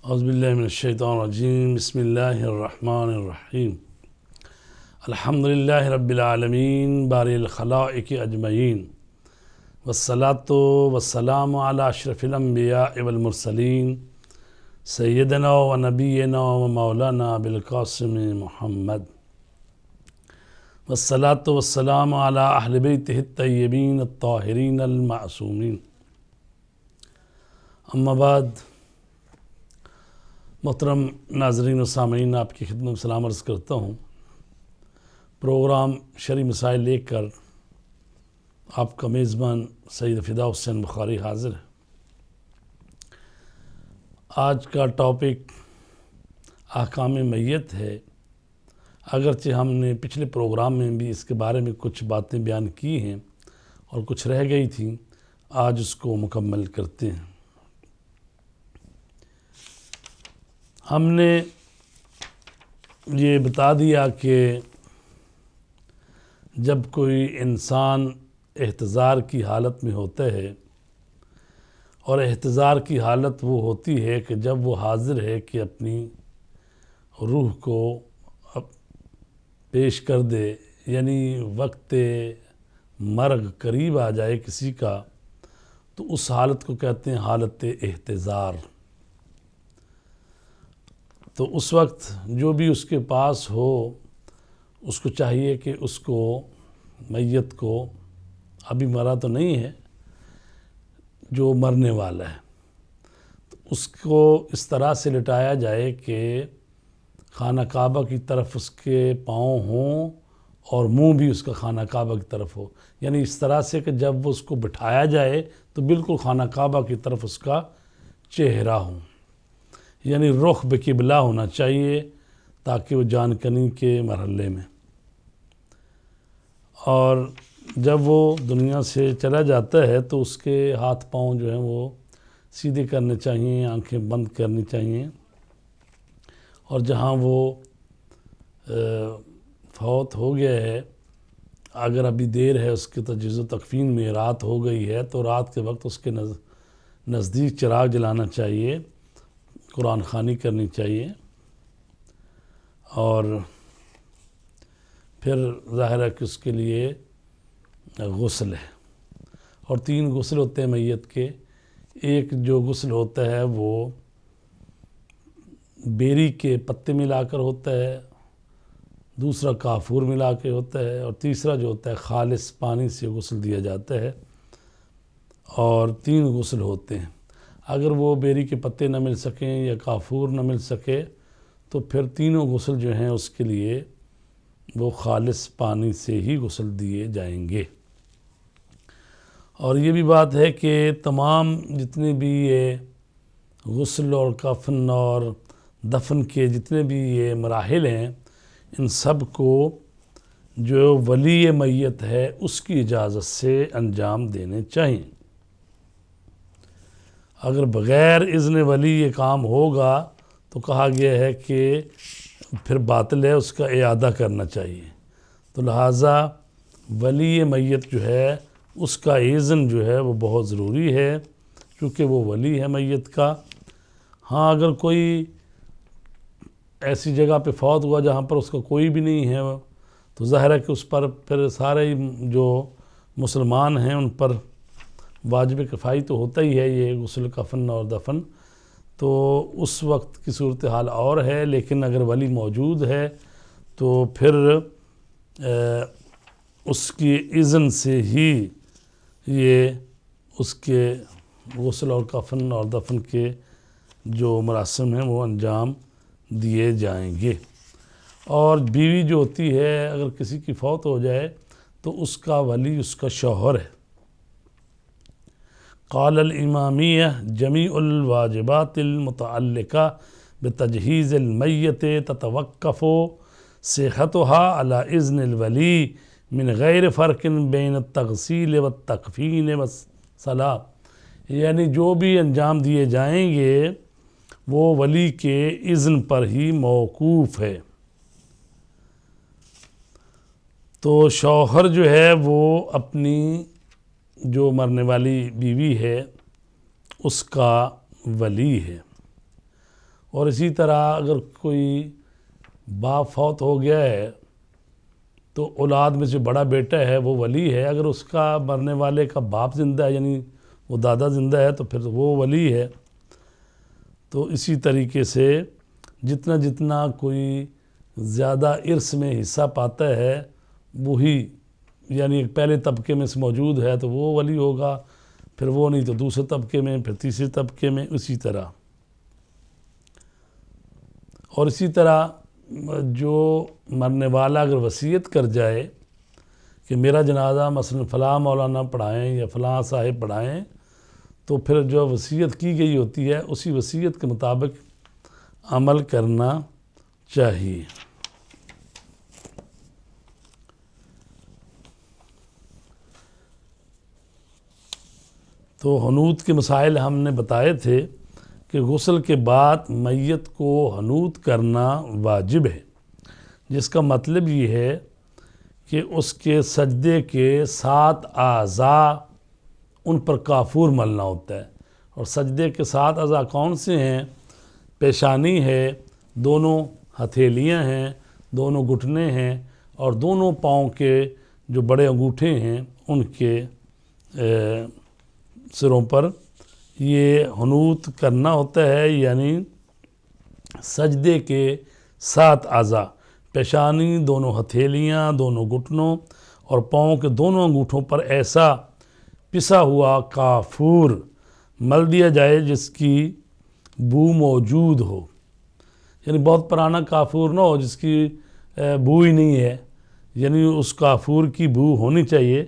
اعوذ باللہ من الشیطان الرجیم بسم اللہ الرحمن الرحیم الحمدللہ رب العالمین باری الخلائق اجمعین والصلاة والسلام علی اشرف الانبیاء والمرسلین سیدنا و نبینا و مولانا ابوالقاسم محمد والصلاة والسلام علی اہل بیتہ الطیبین الطاہرین المعصومین. اما بعد، محترم ناظرین و سامعین، آپ کی خدمت میں سلام عرض کرتا ہوں. پروگرام شرعی مسائل لے کر آپ کا میزبان سید فدا حسین بخاری حاضر ہے. آج کا ٹاپک احکام میت ہے. اگرچہ ہم نے پچھلے پروگرام میں بھی اس کے بارے میں کچھ باتیں بیان کی ہیں اور کچھ رہ گئی تھیں، آج اس کو مکمل کرتے ہیں. ہم نے یہ بتا دیا کہ جب کوئی انسان احتضار کی حالت میں ہوتا ہے، اور احتضار کی حالت وہ ہوتی ہے کہ جب وہ حاضر ہے کہ اپنی روح کو پیش کر دے، یعنی وقت مرگ قریب آ جائے کسی کا، تو اس حالت کو کہتے ہیں حالت احتضار. تو اس وقت جو بھی اس کے پاس ہو، اس کو چاہیے کہ اس کو میت کو، ابھی مرا تو نہیں ہے، جو مرنے والا ہے، تو اس کو اس طرح سے لٹایا جائے کہ خانہ کعبہ کی طرف اس کے پاؤں ہوں اور منہ بھی اس کا خانہ کعبہ کی طرف ہو. یعنی اس طرح سے کہ جب اس کو بٹھایا جائے تو بالکل خانہ کعبہ کی طرف اس کا چہرہ ہو، یعنی رخ بقبلہ ہونا چاہیے، تاکہ وہ جان کنی کے مرحلے میں. اور جب وہ دنیا سے چلا جاتا ہے تو اس کے ہاتھ پاؤں جو ہیں وہ سیدھے کرنے چاہیے، آنکھیں بند کرنی چاہیے. اور جہاں وہ فوت ہو گیا ہے، اگر ابھی دیر ہے اس کے تجہیز و تکفین میں، رات ہو گئی ہے، تو رات کے وقت اس کے نزدیک چراغ جلانا چاہیے، قرآن خوانی کرنی چاہیے. اور پھر ظاہر ہے کہ اس کے لیے غسل ہے، اور 3 غسل ہوتے ہیں میت کے. ایک جو غسل ہوتا ہے وہ بیری کے پتے ملا کر ہوتا ہے، دوسرا کافور ملا کے ہوتا ہے، اور تیسرا جو ہوتا ہے خالص پانی سے غسل دیا جاتا ہے. اور 3 غسل ہوتے ہیں. اگر وہ بیری کے پتے نہ مل سکیں یا کافور نہ مل سکے تو پھر تینوں غسل جو ہیں اس کے لیے وہ خالص پانی سے ہی غسل دیے جائیں گے. اور یہ بھی بات ہے کہ تمام جتنے بھی یہ غسل اور کفن اور دفن کے جتنے بھی یہ مراحل ہیں، ان سب کو جو ولی میت ہے اس کی اجازت سے انجام دینے چاہیے. اگر بغیر اذن ولی یہ کام ہوگا تو کہا گیا ہے کہ پھر باطل ہے، اس کا اعادہ کرنا چاہیے. تو لہٰذا ولی میت جو ہے اس کا اذن جو ہے وہ بہت ضروری ہے، کیونکہ وہ ولی ہے میت کا. ہاں، اگر کوئی ایسی جگہ پہ فوت ہوا جہاں پر اس کا کوئی بھی نہیں ہے، تو ظاہر ہے کہ اس پر پھر سارے جو مسلمان ہیں ان پر واجب کفائی تو ہوتا ہی ہے یہ غسل کفن اور دفن. تو اس وقت کی صورتحال اور ہے، لیکن اگر ولی موجود ہے تو پھر اس کی اذن سے ہی یہ اس کے غسل اور کفن اور دفن کے جو مراسم ہیں وہ انجام دیے جائیں گے. اور بیوی جو ہوتی ہے، اگر کسی کی فوت ہو جائے تو اس کا ولی اس کا شوہر ہے. قال الامامیہ جمیع الواجبات المتعلقہ بتجہیز المیت تتوقف صحتها على اذن الولی من غیر فرق بین التغسیل والتکفین والصلاۃ. یعنی جو بھی انجام دیے جائیں گے وہ ولی کے اذن پر ہی موقوف ہے. تو شوہر جو ہے وہ اپنی جو مرنے والی بیوی ہے اس کا ولی ہے. اور اسی طرح اگر کوئی باپ فوت ہو گیا ہے تو اولاد میں جو بڑا بیٹا ہے وہ ولی ہے، اگر اس کا مرنے والے کا باپ زندہ ہے یعنی وہ دادا زندہ ہے تو پھر وہ ولی ہے۔ تو اسی طریقے سے جتنا جتنا کوئی زیادہ ارث میں حصہ پاتا ہے وہی، یعنی پہلے طبقے میں سے موجود ہے تو وہ ولی ہوگا، پھر وہ نہیں تو دوسرے طبقے میں، پھر تیسرے طبقے میں، اسی طرح۔ اور اسی طرح جو مرنے والا اگر وصیت کر جائے کہ میرا جنازہ مثلا فلاں مولانا پڑھائیں یا فلاں صاحب پڑھائیں، تو پھر جو وصیت کی گئی ہوتی ہے اسی وصیت کے مطابق عمل کرنا چاہیے۔ تو حنوط کے مسائل ہم نے بتائے تھے کہ غسل کے بعد میت کو حنوط کرنا واجب ہے، جس کا مطلب یہ ہے کہ اس کے سجدے کے 7 اعضاء ان پر کافور ملنا ہوتا ہے۔ اور سجدے کے 7 اعضاء کون سے ہیں؟ پیشانی ہے، دونوں ہتھیلیاں ہیں، دونوں گھٹنے ہیں، اور دونوں پاؤں کے جو بڑے انگوٹھے ہیں ان کے سروں پر یہ حنوط کرنا ہوتا ہے، یعنی سجدے کے 7 اعضاء، پیشانی، دونوں ہتھیلیاں، دونوں گھٹنوں اور پاؤں کے دونوں انگوٹھوں پر ایسا پسا ہوا کافور مل دیا جائے جس کی بو موجود ہو، یعنی بہت پرانا کافور نہ ہو جس کی بو ہی نہیں ہے، یعنی اس کافور کی بو ہونی چاہیے۔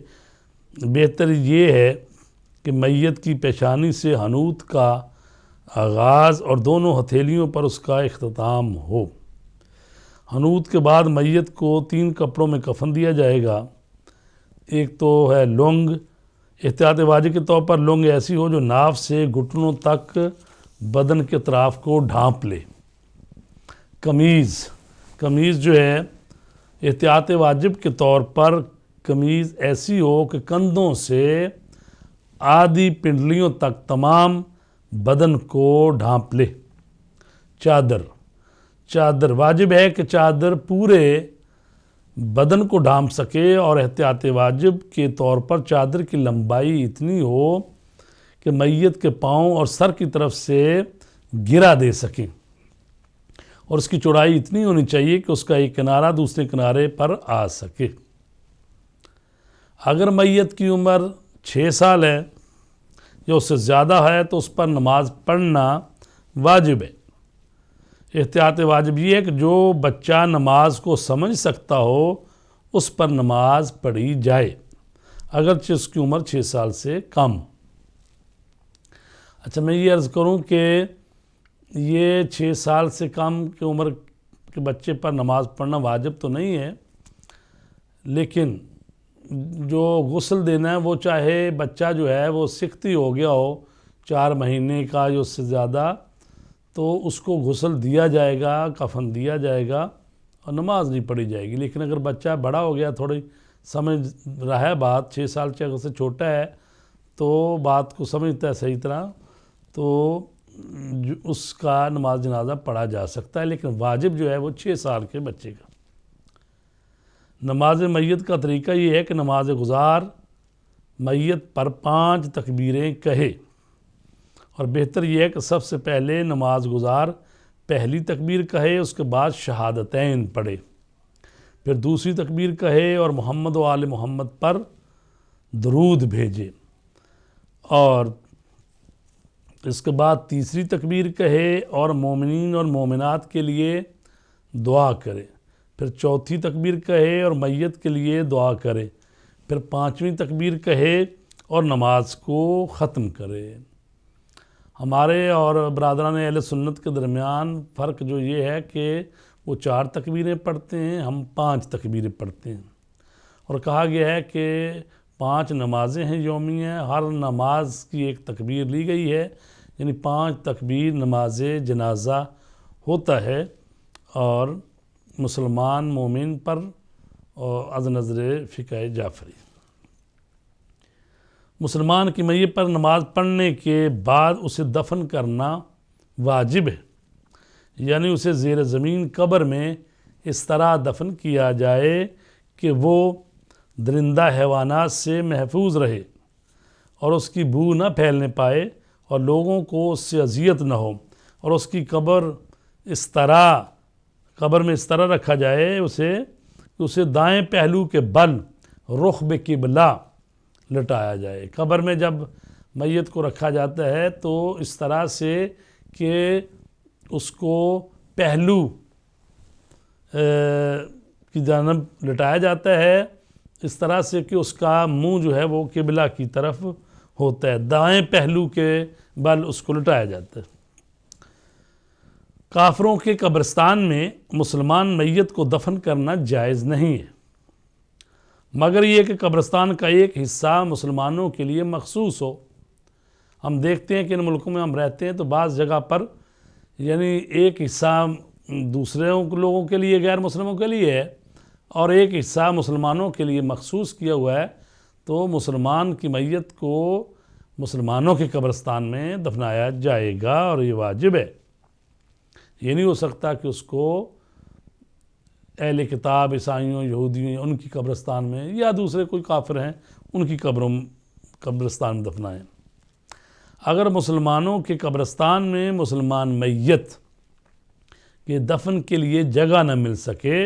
بہتر یہ ہے کہ میت کی پیشانی سے حنوط کا آغاز اور دونوں ہتھیلیوں پر اس کا اختتام ہو۔ حنوط کے بعد میت کو 3 کپڑوں میں کفن دیا جائے گا۔ ایک تو ہے لنگ، احتیاط واجب کے طور پر لنگ ایسی ہو جو ناف سے گھٹنوں تک بدن کے اطراف کو ڈھانپ لے۔ قمیض جو ہے احتیاط واجب کے طور پر قمیض ایسی ہو کہ کندھوں سے آدھی پنڈلیوں تک تمام بدن کو ڈھانپ لے۔ چادر واجب ہے کہ چادر پورے بدن کو ڈھانپ سکے، اور احتیاط واجب کے طور پر چادر کی لمبائی اتنی ہو کہ میت کے پاؤں اور سر کی طرف سے گرا دے سکیں، اور اس کی چوڑائی اتنی ہونی چاہیے کہ اس کا ایک کنارہ دوسرے کنارے پر آ سکے۔ اگر میت کی عمر 6 سال ہے یا اس سے زیادہ ہے تو اس پر نماز پڑھنا واجب ہے۔ احتیاط واجب یہ ہے کہ جو بچہ نماز کو سمجھ سکتا ہو اس پر نماز پڑھی جائے، اگرچہ اس کی عمر 6 سال سے کم۔ اچھا، میں یہ عرض کروں کہ یہ 6 سال سے کم کی عمر کے بچے پر نماز پڑھنا واجب تو نہیں ہے، لیکن جو غسل دینا ہے وہ چاہے بچہ جو ہے وہ سکھتی ہو گیا ہو 4 مہینے کا یا اس سے زیادہ، تو اس کو غسل دیا جائے گا، کفن دیا جائے گا اور نماز نہیں پڑھی جائے گی۔ لیکن اگر بچہ بڑا ہو گیا، تھوڑی سمجھ رہا ہے بات، 6 سال سے اگر سے چھوٹا ہے تو بات کو سمجھتا ہے صحیح طرح، تو اس کا نماز جنازہ پڑھا جا سکتا ہے، لیکن واجب جو ہے وہ 6 سال کے بچے کا۔ نماز میت کا طریقہ یہ ہے کہ نماز گزار میت پر 5 تکبیریں کہے، اور بہتر یہ ہے کہ سب سے پہلے نماز گزار پہلی تکبیر کہے، اس کے بعد شہادتین پڑھے، پھر دوسری تکبیر کہے اور محمد و آل محمد پر درود بھیجے، اور اس کے بعد تیسری تکبیر کہے اور مومنین اور مومنات کے لیے دعا کرے، پھر چوتھی تکبیر کہے اور میت کے لیے دعا کرے، پھر 5ویں تکبیر کہے اور نماز کو ختم کرے۔ ہمارے اور برادران اہل سنت کے درمیان فرق جو یہ ہے کہ وہ 4 تکبیریں پڑھتے ہیں، ہم 5 تکبیریں پڑھتے ہیں، اور کہا گیا ہے کہ 5 نمازیں ہیں یومیہ، ہر نماز کی ایک تکبیر لی گئی ہے، یعنی 5 تکبیر نماز جنازہ ہوتا ہے، اور مسلمان مومن پر از نظر فقہ جعفری۔ مسلمان کی میت پر نماز پڑھنے کے بعد اسے دفن کرنا واجب ہے، یعنی اسے زیر زمین قبر میں اس طرح دفن کیا جائے کہ وہ درندہ حیوانات سے محفوظ رہے اور اس کی بو نہ پھیلنے پائے اور لوگوں کو اس سے اذیت نہ ہو، اور اس کی قبر میں اس طرح رکھا جائے اسے دائیں پہلو کے بل رخ بقبلہ لٹایا جائے۔ قبر میں جب میت کو رکھا جاتا ہے تو اس طرح سے کہ اس کو پہلو کی جانب لٹایا جاتا ہے، اس طرح سے کہ اس کا منہ جو ہے وہ قبلہ کی طرف ہوتا ہے، دائیں پہلو کے بل اس کو لٹایا جاتا ہے۔ کافروں کے قبرستان میں مسلمان میت کو دفن کرنا جائز نہیں ہے، مگر یہ کہ قبرستان کا ایک حصہ مسلمانوں کے لیے مخصوص ہو۔ ہم دیکھتے ہیں کہ ان ملکوں میں ہم رہتے ہیں تو بعض جگہ پر یعنی ایک حصہ دوسرے لوگوں کے لیے، غیر مسلموں کے لیے ہے، اور ایک حصہ مسلمانوں کے لیے مخصوص کیا ہوا ہے، تو مسلمان کی میت کو مسلمانوں کے قبرستان میں دفنایا جائے گا اور یہ واجب ہے۔ یہ نہیں ہو سکتا کہ اس کو اہل کتاب عیسائیوں یہودیوں ان کی قبرستان میں یا دوسرے کوئی کافر ہیں ان کی قبرستان میں دفنائیں۔ اگر مسلمانوں کے قبرستان میں مسلمان میت کے دفن کے لیے جگہ نہ مل سکے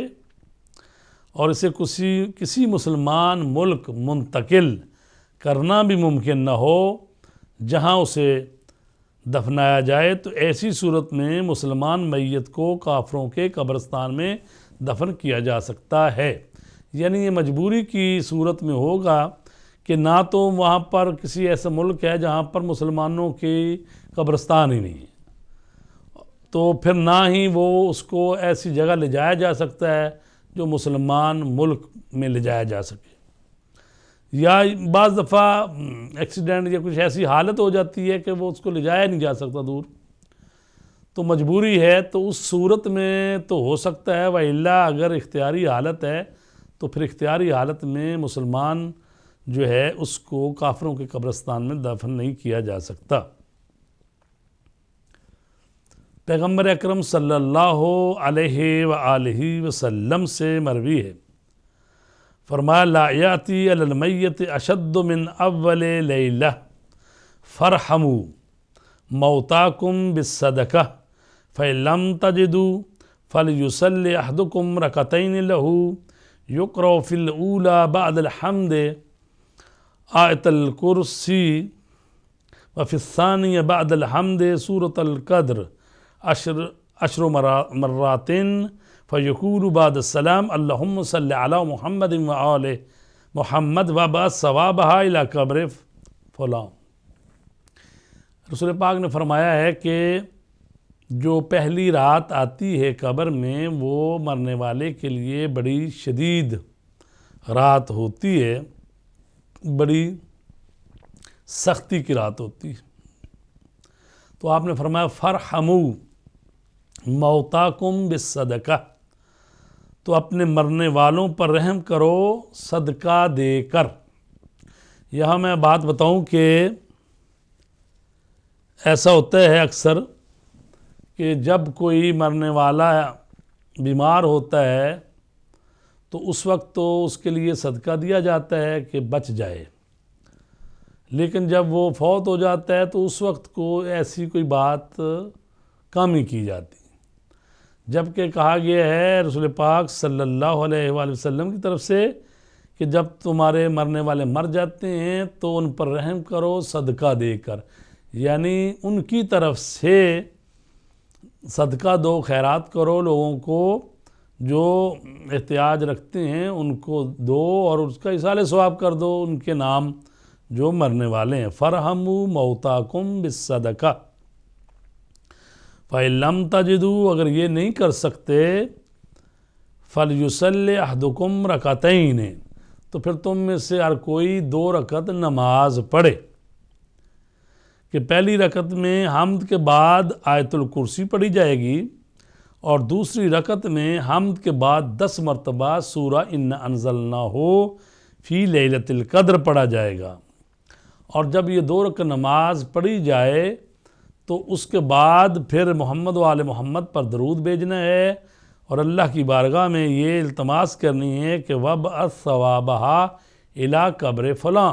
اور اسے کسی مسلمان ملک منتقل کرنا بھی ممکن نہ ہو جہاں اسے دفنایا جائے، تو ایسی صورت میں مسلمان میت کو کافروں کے قبرستان میں دفن کیا جا سکتا ہے۔ یعنی یہ مجبوری کی صورت میں ہوگا کہ نہ تو وہاں پر کسی ایسا ملک ہے جہاں پر مسلمانوں کی قبرستان ہی نہیں ہے، تو پھر نہ ہی وہ اس کو ایسی جگہ لے جایا جا سکتا ہے جو مسلمان ملک میں لے جایا جا سکے، یا بعض دفعہ ایکسیڈنٹ یا کچھ ایسی حالت ہو جاتی ہے کہ وہ اس کو لے جایا نہیں جا سکتا دور، تو مجبوری ہے، تو اس صورت میں تو ہو سکتا ہے، وَإِلَّا اگر اختیاری حالت ہے تو پھر اختیاری حالت میں مسلمان جو ہے اس کو کافروں کے قبرستان میں دفن نہیں کیا جا سکتا۔ پیغمبر اکرم صلی اللہ علیہ وآلہ وسلم سے مروی ہے، فرمایا لا یاتی علی المیت اشد من اول لیلہ فرحموا موتاکم بالصدقہ فإن لم تجدوا فلیصلی احدکم رکعتین لہ یقرأ فی الاولی بعد الحمد آیت الکرسی وفی الثانی بعد الحمد سورة القدر عشر مرات فیقول بعد السلام اللہم صلی علی محمد وآل محمد وبعث ثوابہا الی قبر فلاں۔ رسول پاک نے فرمایا ہے کہ جو پہلی رات آتی ہے قبر میں وہ مرنے والے کے لیے بڑی شدید رات ہوتی ہے، بڑی سختی کی رات ہوتی ہے، تو آپ نے فرمایا فرحموا موتاکم بالصدقہ، تو اپنے مرنے والوں پر رحم کرو صدقہ دے کر۔ یہاں میں بات بتاؤں کہ ایسا ہوتا ہے اکثر کہ جب کوئی مرنے والا بیمار ہوتا ہے تو اس وقت تو اس کے لیے صدقہ دیا جاتا ہے کہ بچ جائے، لیکن جب وہ فوت ہو جاتا ہے تو اس وقت کو ایسی کوئی بات کم ہی کی جاتی، جبکہ کہا گیا ہے رسول پاک صلی اللہ علیہ وآلہ وسلم کی طرف سے کہ جب تمہارے مرنے والے مر جاتے ہیں تو ان پر رحم کرو صدقہ دے کر، یعنی ان کی طرف سے صدقہ دو، خیرات کرو، لوگوں کو جو احتیاج رکھتے ہیں ان کو دو اور اس کا ایصال ثواب کر دو ان کے نام جو مرنے والے ہیں۔ فرحموا موتاکم بالصدقہ فَإِن لَمْ تَجِدُوا، اگر یہ نہیں کر سکتے فَلْيُصَلِّ أَحَدُكُمْ رَكَعَتَيْنِ، تو پھر تم میں سے ہر کوئی 2 رکعت نماز پڑھے، کہ پہلی رکعت میں حمد کے بعد آیت الکرسی پڑھی جائے گی اور دوسری رکعت میں حمد کے بعد 10 مرتبہ سورہ اِنَّا أَنزَلْنَاهُ فِي لَيْلَةِ الْقَدْرِ پڑھا جائے گا، اور جب یہ 2 رکعت نماز پڑھی جائے تو اس کے بعد پھر محمد و آل محمد پر درود بھیجنا ہے اور اللہ کی بارگاہ میں یہ التماس کرنی ہے کہ وَبْعَثْ ثَوَابَهَا إِلَىٰ قبر فلاں،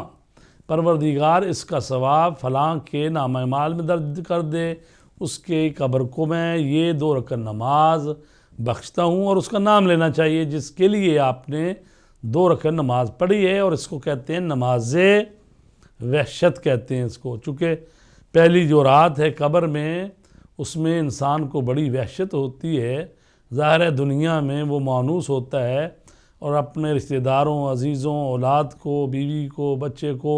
پروردگار اس کا ثواب فلاں کے نامہ اعمال میں درج کر دے، اس کے قبر کو میں یہ 2 رکعت نماز بخشتا ہوں، اور اس کا نام لینا چاہیے جس کے لیے آپ نے 2 رکعت نماز پڑھی ہے، اور اس کو کہتے ہیں نماز وحشت کہتے ہیں اس کو، چونکہ پہلی جو رات ہے قبر میں اس میں انسان کو بڑی وحشت ہوتی ہے، ظاہر ہے دنیا میں وہ مانوس ہوتا ہے اور اپنے رشتہ داروں، عزیزوں، اولاد کو، بیوی کو، بچے کو،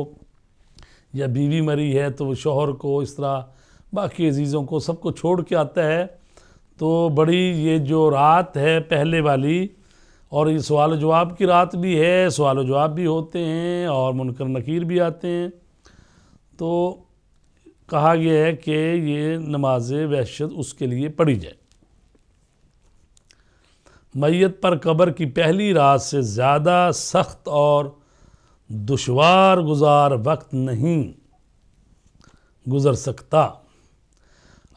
یا بیوی مری ہے تو وہ شوہر کو، اس طرح باقی عزیزوں کو سب کو چھوڑ کے آتا ہے، تو بڑی یہ جو رات ہے پہلے والی، اور یہ سوال و جواب کی رات بھی ہے، سوال و جواب بھی ہوتے ہیں اور منکر نکیر بھی آتے ہیں، تو کہا گیا ہے کہ یہ نماز وحشت اس کے لیے پڑھی جائے۔ میت پر قبر کی پہلی رات سے زیادہ سخت اور دشوار گزار وقت نہیں گزر سکتا۔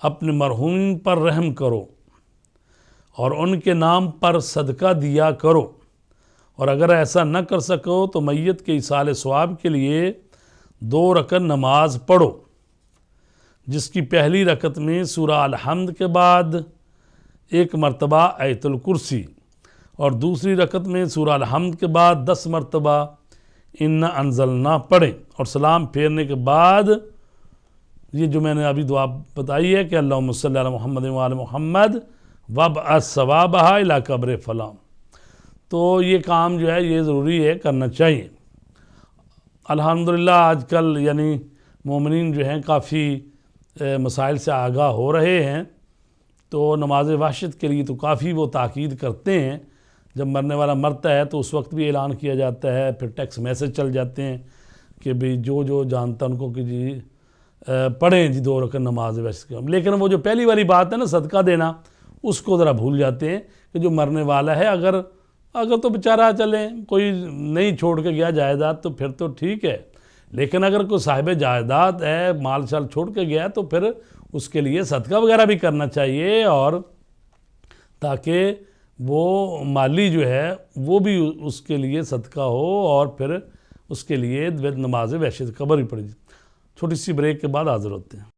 اپنے مرحومین پر رحم کرو اور ان کے نام پر صدقہ دیا کرو، اور اگر ایسا نہ کر سکو تو میت کے ایصال ثواب کے لیے 2 رکعت نماز پڑھو، جس کی پہلی رکعت میں سورہ الحمد کے بعد 1 مرتبہ آیت الکرسی، اور دوسری رکعت میں سورہ الحمد کے بعد 10 مرتبہ انا انزلنا پڑھیں، اور سلام پھیرنے کے بعد یہ جو میں نے ابھی دعا بتائی ہے کہ اللہم صلی علی محمد و آل محمد وابعث ثوابہا الی قبر فلاں، تو یہ کام جو ہے یہ ضروری ہے، کرنا چاہیے۔ الحمدللہ آج کل یعنی مومنین جو ہیں کافی مسائل سے آگاہ ہو رہے ہیں، تو نماز وحشت کے لیے تو کافی وہ تاکید کرتے ہیں، جب مرنے والا مرتا ہے تو اس وقت بھی اعلان کیا جاتا ہے، پھر ٹیکسٹ میسج چل جاتے ہیں کہ بھی جو جانتا ان کو کہ جی پڑھیں جی 2 رکعت نماز وحشت کے، لیکن وہ جو پہلی والی بات ہے نا صدقہ دینا، اس کو ذرا بھول جاتے ہیں کہ جو مرنے والا ہے اگر تو بیچارہ چلیں کوئی نہیں چھوڑ کے گیا جائیداد تو پھر تو ٹھیک ہے، لیکن اگر کوئی صاحب جائیداد ہے مال شال چھوڑ کے گیا تو پھر اس کے لیے صدقہ وغیرہ بھی کرنا چاہیے، اور تاکہ وہ مالی جو ہے وہ بھی اس کے لیے صدقہ ہو، اور پھر اس کے لیے نماز وحشت قبر ہی پڑھی۔ چھوٹی سی بریک کے بعد حاضر ہوتے ہیں۔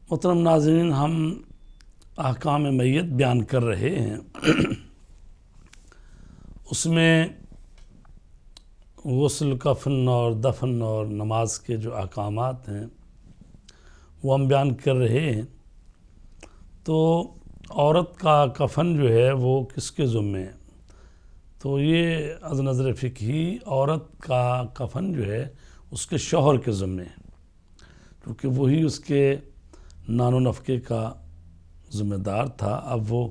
محترم ناظرین، ہم احکام میت بیان کر رہے ہیں، اس میں غسل، کفن اور دفن اور نماز کے جو احکامات ہیں وہ ہم بیان کر رہے ہیں۔ تو عورت کا کفن جو ہے وہ کس کے ذمہ ہے؟ تو یہ از نظر فقہی عورت کا کفن جو ہے اس کے شوہر کے ذمہ ہے، کیونکہ وہی اس کے نان و نفقے کا ذمہ دار تھا۔ اب وہ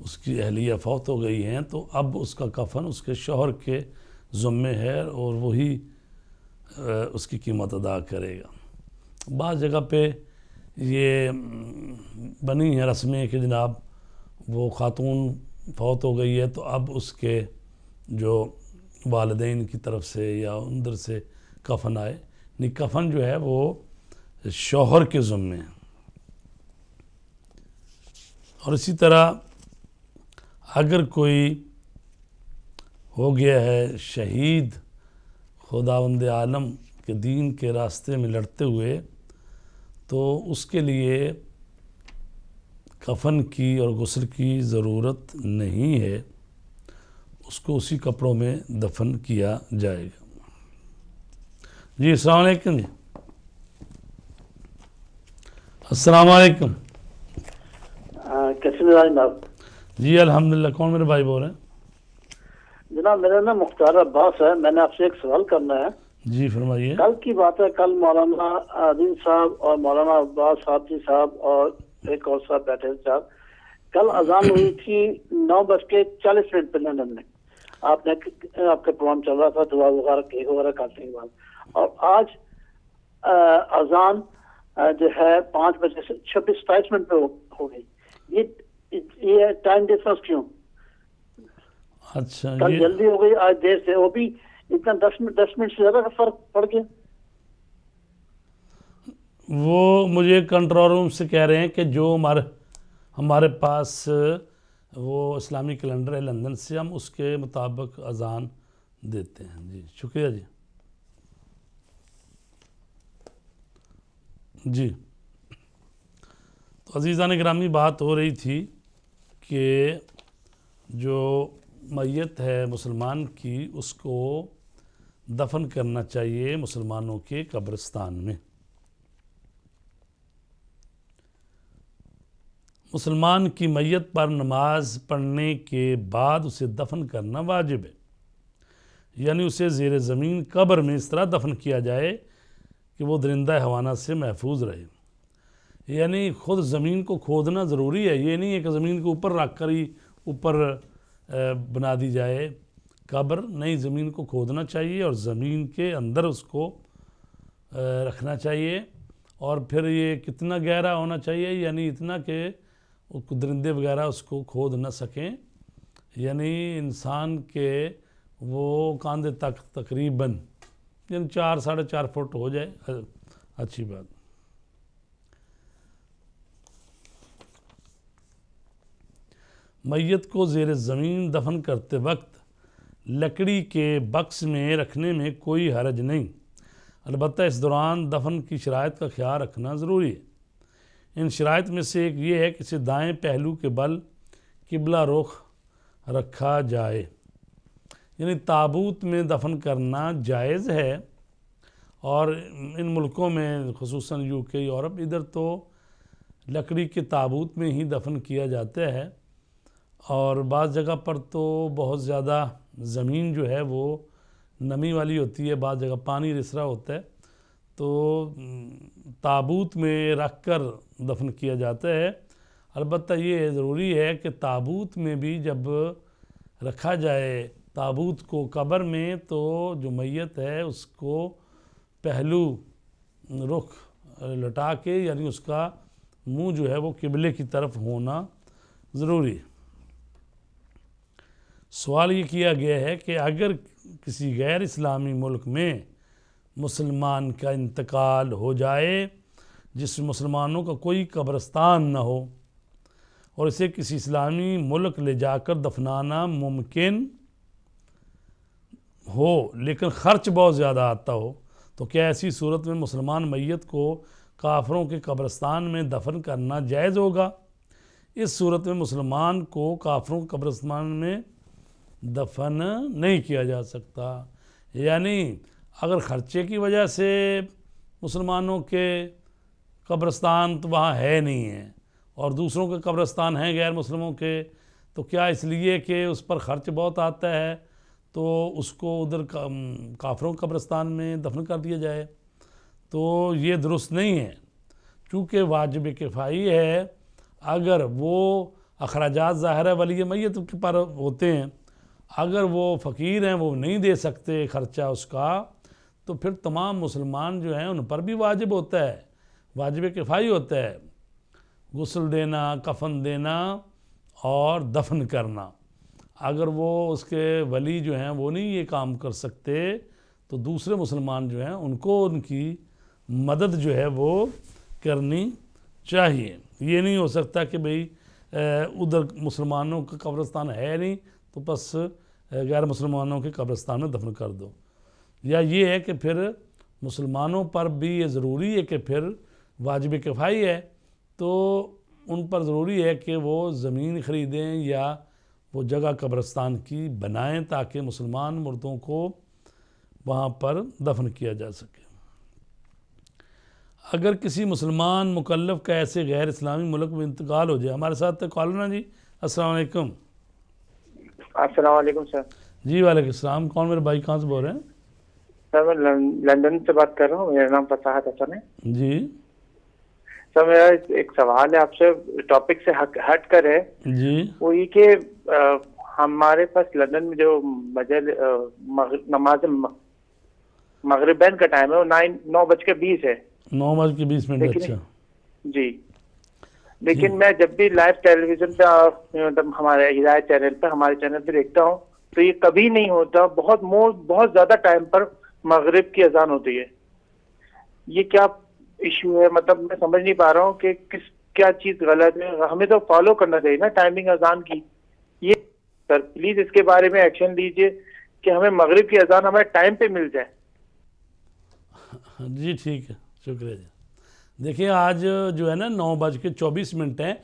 اس کی اہلیہ فوت ہو گئی ہیں تو اب اس کا کفن اس کے شوہر کے ذمہ ہے، اور وہی اس کی قیمت ادا کرے گا۔ بعض جگہ پہ یہ بنی ہیں رسمیں کہ جناب وہ خاتون فوت ہو گئی ہے تو اب اس کے جو والدین کی طرف سے یا اندر سے کفن آئے، نہیں، کفن جو ہے وہ شوہر کے ذمہ ہے۔ اور اسی طرح اگر کوئی ہو گیا ہے شہید خداوند عالم کے دین کے راستے میں لڑتے ہوئے، تو اس کے لیے کفن کی اور غسل کی ضرورت نہیں ہے، اس کو اسی کپڑوں میں دفن کیا جائے گا۔ جی السلام علیکم۔ جی السلام علیکم۔ کیسے مزاج جناب؟ جی الحمدللہ، کون میرے بھائی بول رہے ہیں؟ جناب میرا نام مختار عباس ہے، میں نے آپ سے ایک سوال کرنا ہے۔ جی فرمائیے۔ کل کی بات ہے، کل مولانا عظیم صاحب اور مولانا عباس صاحب اور ایک اور صاحب بیٹھے صاحب، کل اذان ہوئی تھی 9:40 پہ لندن میں، آپ کا پروگرام چل رہا تھا، دعا وغیرہ کیک وغیرہ کاٹنے کے بعد، اور آج اذان جو ہے 5 بجے سے 26-27 منٹ پہ ہو گئی. یہ ٹائم ڈفرنس کیوں؟ اچھا کل یہ جلدی ہو گئی، آج دیر سے، وہ بھی اتنا 10 منٹ سے زیادہ کا فرق پڑ گیا. وہ مجھے کنٹرول روم سے کہہ رہے ہیں کہ جو ہمارے پاس وہ اسلامی کیلنڈر ہے لندن سے، ہم اس کے مطابق اذان دیتے ہیں. جی شکریہ جی. جی تو عزیزان گرامی، بات ہو رہی تھی کہ جو میت ہے مسلمان کی، اس کو دفن کرنا چاہیے مسلمانوں کے قبرستان میں. مسلمان کی میت پر نماز پڑھنے کے بعد اسے دفن کرنا واجب ہے، یعنی اسے زیر زمین قبر میں اس طرح دفن کیا جائے کہ وہ درندہ حیوانات سے محفوظ رہے. یعنی خود زمین کو کھودنا ضروری ہے، یہ نہیں ہے کہ زمین کو اوپر رکھ کر ہی اوپر بنا دی جائے قبر. نہیں، زمین کو کھودنا چاہیے اور زمین کے اندر اس کو رکھنا چاہیے. اور پھر یہ کتنا گہرا ہونا چاہیے؟ یعنی اتنا کہ درندے وغیرہ اس کو کھود نہ سکیں. یعنی انسان کے وہ کاندھے تک تقریباً، یعنی 4-4.5 فٹ ہو جائے، اچھی بات. میت کو زیر زمین دفن کرتے وقت لکڑی کے بکس میں رکھنے میں کوئی حرج نہیں، البتہ اس دوران دفن کی شرائط کا خیال رکھنا ضروری ہے. ان شرائط میں سے ایک یہ ہے کہ اسے دائیں پہلو کے بل قبلہ رخ رکھا جائے. یعنی تابوت میں دفن کرنا جائز ہے، اور ان ملکوں میں خصوصاً UK، یورپ، ادھر تو لکڑی کے تابوت میں ہی دفن کیا جاتا ہے. اور بعض جگہ پر تو بہت زیادہ زمین جو ہے وہ نمی والی ہوتی ہے، بعض جگہ پانی رسرا ہوتا ہے، تو تابوت میں رکھ کر دفن کیا جاتا ہے. البتہ یہ ضروری ہے کہ تابوت میں بھی جب رکھا جائے تابوت کو قبر میں، تو جو میت ہے اس کو پہلو رخ لٹا کے، یعنی اس کا منہ جو ہے وہ قبلے کی طرف ہونا ضروری ہے. سوال یہ کیا گیا ہے کہ اگر کسی غیر اسلامی ملک میں مسلمان کا انتقال ہو جائے جس میں مسلمانوں کا کوئی قبرستان نہ ہو، اور اسے کسی اسلامی ملک لے جا کر دفنانا ممکن ہو لیکن خرچ بہت زیادہ آتا ہو، تو کیا ایسی صورت میں مسلمان میت کو کافروں کے قبرستان میں دفن کرنا جائز ہوگا؟ اس صورت میں مسلمان کو کافروں کے قبرستان میں دفن نہیں کیا جا سکتا. یعنی اگر خرچے کی وجہ سے مسلمانوں کے قبرستان تو وہاں ہے نہیں ہیں، اور دوسروں کے قبرستان ہیں غیر مسلموں کے، تو کیا اس لیے کہ اس پر خرچ بہت آتا ہے تو اس کو ادھر کافروں کے قبرستان میں دفن کر دیا جائے؟ تو یہ درست نہیں ہے، چونکہ واجب کفائی ہے. اگر وہ اخراجات ظاہر ہے ولی میت کے پر ہوتے ہیں، اگر وہ فقیر ہیں، وہ نہیں دے سکتے خرچہ اس کا، تو پھر تمام مسلمان جو ہیں ان پر بھی واجب ہوتا ہے، واجب کفائی ہوتا ہے غسل دینا، کفن دینا اور دفن کرنا. اگر وہ اس کے ولی جو ہیں وہ نہیں یہ کام کر سکتے، تو دوسرے مسلمان جو ہیں ان کو ان کی مدد جو ہے وہ کرنی چاہیے. یہ نہیں ہو سکتا کہ بھئی ادھر مسلمانوں کا قبرستان ہے نہیں تو بس غیر مسلمانوں کے قبرستان میں دفن کر دو. یا یہ ہے کہ پھر مسلمانوں پر بھی یہ ضروری ہے کہ پھر واجب کفائی ہے، تو ان پر ضروری ہے کہ وہ زمین خریدیں یا وہ جگہ قبرستان کی بنائیں تاکہ مسلمان مردوں کو وہاں پر دفن کیا جا سکے. اگر کسی مسلمان مکلف کا ایسے غیر اسلامی ملک میں انتقال ہو جائے، ہمارے ساتھ کالر جی. السلام علیکم. السلام علیکم سر. جی وعلیکم السلام. کون میرے بھائی، کہاں سے بول رہے ہیں؟ سر میں لندن سے بات کر رہا ہوں، میرا نام فصاحت حسن ہے. جی سر میرا ایک سوال ہے آپ سے، ٹاپک سے ہٹ کر ہے. جی وہ یہ کہ ہمارے پاس لندن میں جو نماز مغربین کا ٹائم ہے وہ 9:20 ہے. 9:20. اچھا جی. لیکن میں جب بھی لائیو ٹیلی ویژن پہ مطلب ہمارے ہدایت چینل پہ ہمارے چینل پہ دیکھتا ہوں تو یہ کبھی نہیں ہوتا، بہت زیادہ ٹائم پر مغرب کی اذان ہوتی ہے. یہ کیا ایشو ہے؟ مطلب میں سمجھ نہیں پا رہا ہوں کہ کیا چیز غلط ہے. ہمیں تو فالو کرنا چاہیے نا ٹائمنگ اذان کی. یہ سر پلیز اس کے بارے میں ایکشن لیجئے کہ ہمیں مغرب کی اذان ہمارے ٹائم پہ مل جائے. جی ٹھیک ہے، شکریہ جی. دیکھیں آج جو ہے نا 9:24 ہیں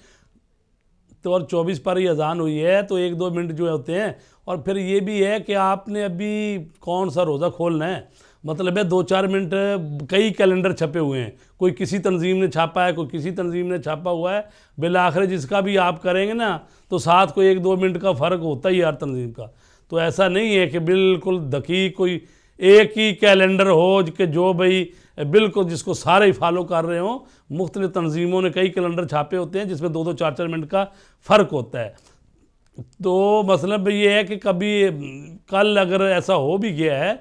تو اور 24 پر ہی اذان ہوئی ہے، تو 1-2 منٹ جو ہوتے ہیں. اور پھر یہ بھی ہے کہ آپ نے ابھی کون سا روزہ کھولنا ہے، مطلب ہے 2-4 منٹ. کئی کیلنڈر چھپے ہوئے ہیں، کوئی کسی تنظیم نے چھاپا ہے، کوئی کسی تنظیم نے چھاپا ہوا ہے. بالآخر جس کا بھی آپ کریں گے نا تو ساتھ کوئی 1-2 منٹ کا فرق ہوتا ہی ہر تنظیم کا. تو ایسا نہیں ہے کہ بالکل دقیق کوئی ایک ہی کیلنڈر ہو کہ جو بھئی بالکل جس کو سارے ہی فالو کر رہے ہوں. مختلف تنظیموں نے کئی کیلنڈر چھاپے ہوتے ہیں جس میں 2-2 4-4 منٹ کا فرق ہوتا ہے. تو مطلب یہ ہے کہ کبھی کل اگر ایسا ہو بھی گیا ہے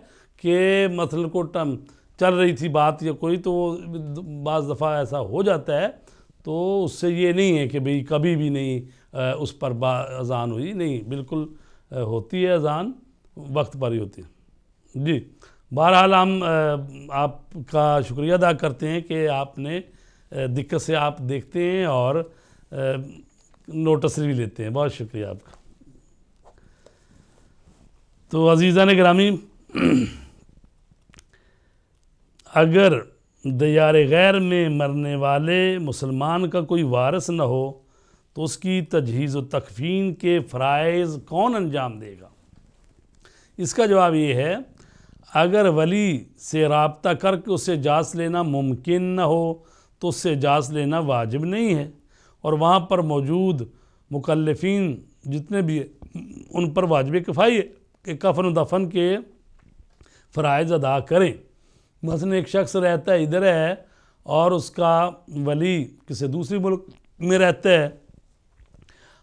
کہ مطلب کو چل رہی تھی بات یا کوئی، تو بعض دفعہ ایسا ہو جاتا ہے. تو اس سے یہ نہیں ہے کہ بھئی کبھی بھی نہیں اس پر اذان ہوئی، نہیں، بالکل ہوتی ہے اذان، وقت پر ہی ہوتی ہے. جی بہرحال ہم آپ کا شکریہ ادا کرتے ہیں کہ آپ نے دقت سے آپ دیکھتے ہیں اور نوٹس بھی لیتے ہیں. بہت شکریہ آپ کا. تو عزیزان گرامی، اگر دیار غیر میں مرنے والے مسلمان کا کوئی وارث نہ ہو تو اس کی تجہیز و تکفین کے فرائض کون انجام دے گا؟ اس کا جواب یہ ہے، اگر ولی سے رابطہ کر کے اس سے اجازت لینا ممکن نہ ہو تو اس سے اجازت لینا واجب نہیں ہے، اور وہاں پر موجود مکلفین جتنے بھی ان پر واجب کفائی ہے کہ کفن و دفن کے فرائض ادا کریں. مثلا ایک شخص رہتا ہے ادھر ہے اور اس کا ولی کسی دوسری ملک میں رہتا ہے،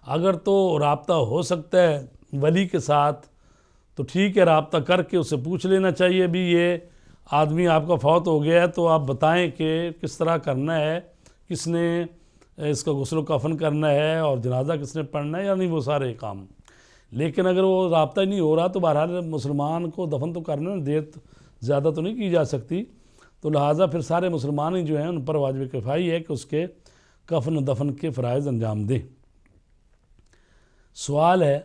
اگر تو رابطہ ہو سکتا ہے ولی کے ساتھ تو ٹھیک ہے، رابطہ کر کے اسے پوچھ لینا چاہیے بھی یہ آدمی آپ کا فوت ہو گیا ہے تو آپ بتائیں کہ کس طرح کرنا ہے، کس نے اس کا غسل و کفن کرنا ہے اور جنازہ کس نے پڑھنا ہے، یعنی وہ سارے کام. لیکن اگر وہ رابطہ نہیں ہو رہا تو بہرحال مسلمان کو دفن تو کرنا ہے، دیر زیادہ تو نہیں کی جا سکتی. تو لہٰذا پھر سارے مسلمان ہی جو ہیں ان پر واجب کفائی ہے کہ اس کے کفن و دفن کے فرائض انجام دیں. سوال ہے،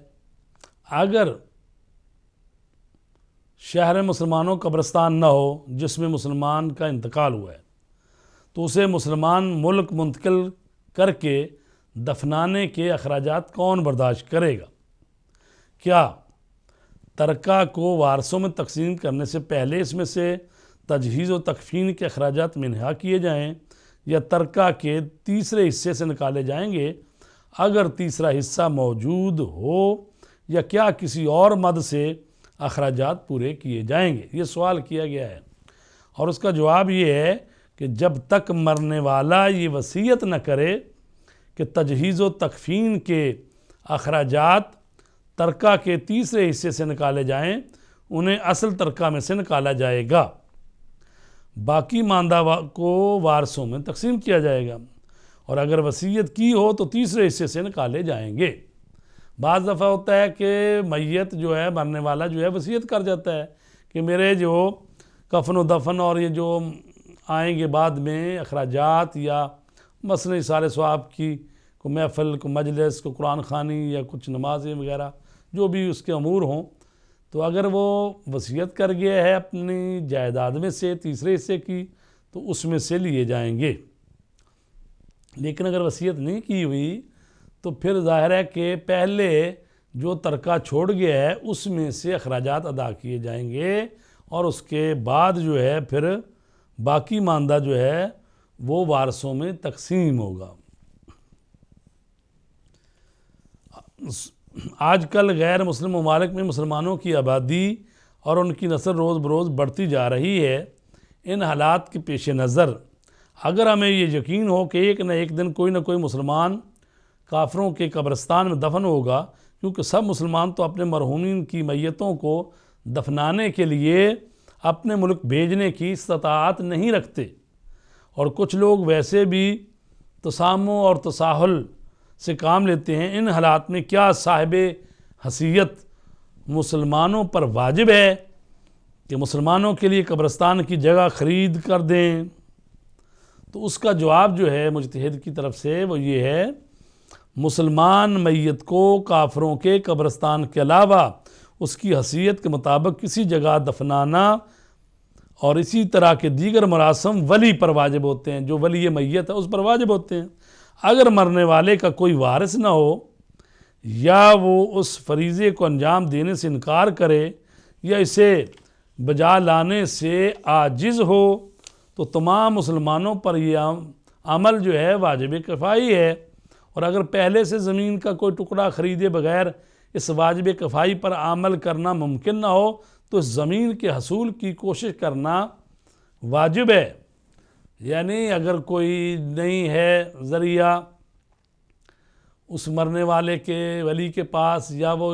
اگر شہر مسلمانوں قبرستان نہ ہو جس میں مسلمان کا انتقال ہوا ہے تو اسے مسلمان ملک منتقل کر کے دفنانے کے اخراجات کون برداشت کرے گا؟ کیا ترکہ کو وارثوں میں تقسیم کرنے سے پہلے اس میں سے تجہیز و تکفین کے اخراجات منہا کیے جائیں یا ترکہ کے تیسرے حصے سے نکالے جائیں گے؟ اگر تیسرا حصہ موجود ہو یا کیا کسی اور مد سے اخراجات پورے کیے جائیں گے؟ یہ سوال کیا گیا ہے، اور اس کا جواب یہ ہے کہ جب تک مرنے والا یہ وصیت نہ کرے کہ تجہیز و تکفین کے اخراجات ترکہ کے تیسرے حصے سے نکالے جائیں، انہیں اصل ترکہ میں سے نکالا جائے گا. باقی ماندہ کو وارثوں میں تقسیم کیا جائے گا، اور اگر وصیت کی ہو تو تیسرے حصے سے نکالے جائیں گے. بعض دفعہ ہوتا ہے کہ میت جو ہے، مرنے والا جو ہے وصیت کر جاتا ہے کہ میرے جو کفن و دفن اور یہ جو آئیں گے بعد میں اخراجات یا مثلا سارے ثواب کی کو محفل کو مجلس کو قرآن خوانی یا کچھ نمازیں وغیرہ جو بھی اس کے امور ہوں، تو اگر وہ وصیت کر گیا ہے اپنی جائیداد میں سے تیسرے حصے کی تو اس میں سے لیے جائیں گے. لیکن اگر وصیت نہیں کی ہوئی تو پھر ظاہر ہے کہ پہلے جو ترکہ چھوڑ گیا ہے اس میں سے اخراجات ادا کیے جائیں گے، اور اس کے بعد جو ہے پھر باقی ماندہ جو ہے وہ وارثوں میں تقسیم ہوگا. آج کل غیر مسلم ممالک میں مسلمانوں کی آبادی اور ان کی نسل روز بروز بڑھتی جا رہی ہے. ان حالات کے پیش نظر اگر ہمیں یہ یقین ہو کہ ایک نہ ایک دن کوئی نہ کوئی مسلمان کافروں کے قبرستان میں دفن ہوگا، کیونکہ سب مسلمان تو اپنے مرحومین کی میتوں کو دفنانے کے لیے اپنے ملک بھیجنے کی استطاعت نہیں رکھتے، اور کچھ لوگ ویسے بھی تسامح اور تساہل سے کام لیتے ہیں، ان حالات میں کیا صاحب حیثیت مسلمانوں پر واجب ہے کہ مسلمانوں کے لیے قبرستان کی جگہ خرید کر دیں؟ تو اس کا جواب جو ہے مجتہد کی طرف سے وہ یہ ہے، مسلمان میت کو کافروں کے قبرستان کے علاوہ اس کی حیثیت کے مطابق کسی جگہ دفنانا اور اسی طرح کے دیگر مراسم ولی پر واجب ہوتے ہیں، جو ولی میت ہے اس پر واجب ہوتے ہیں۔ اگر مرنے والے کا کوئی وارث نہ ہو یا وہ اس فریضے کو انجام دینے سے انکار کرے یا اسے بجا لانے سے عاجز ہو تو تمام مسلمانوں پر یہ عمل جو ہے واجب کفائی ہے، اور اگر پہلے سے زمین کا کوئی ٹکڑا خریدے بغیر اس واجب کفائی پر عمل کرنا ممکن نہ ہو تو اس زمین کے حصول کی کوشش کرنا واجب ہے۔ یعنی اگر کوئی نہیں ہے ذریعہ اس مرنے والے کے ولی کے پاس، یا وہ